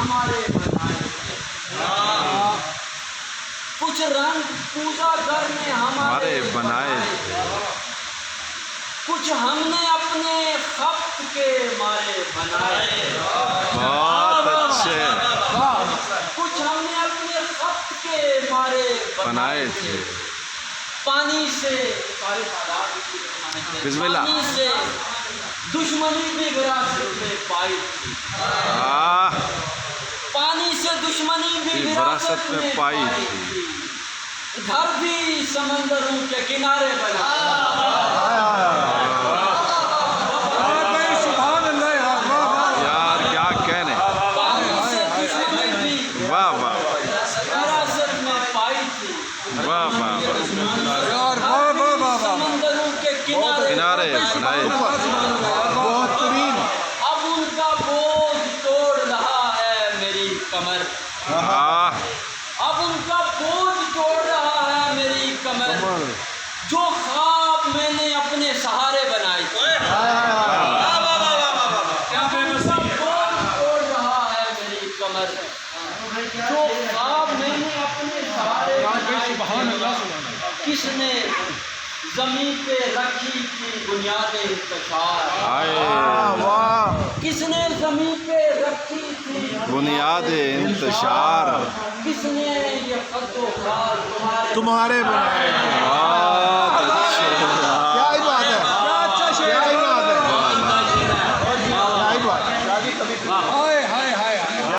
ہمارے بنائے تھے، کچھ رنگ پوجا گھر میں ہمارے بنائے تھے، کچھ ہم نے اپنے خط کے مارے بنائے تھے، بہت اچھے کچھ ہم نے اپنے خط کے مارے بنائے تھے۔ پانی سے بسم اللہ۔ پانی سے دشمنی بھی وراثت میں پائی تھی، پانی سے دشمنی بھی وراثت میں پائی تھی، گھر بھی سمندروں کے کنارے بنا، یار کیا کہنے، پانی سے دشمنی بھی واہ واہ وراثت میں پائی تھی، واہ واہ سمندروں کے کنارے کنارے بنائے تھے۔ اب ان کا بوجھ توڑ رہا ہے میری کمر، اب ان کا بوجھ توڑ رہا ہے میری کمر، جو خواب میں نے اپنے سہارے بنائے تھے، بوجھ توڑ رہا ہے میری کمر، جو خواب میں نے اپنے سہارے بنائے تھے، کس نے زمین پہ رکھی تھی بنیاد انتشار، کس نے زمین پہ رکھی تھی بنیاد انتشار، کس نے یہ خط و خال تمہارے بنائے واہ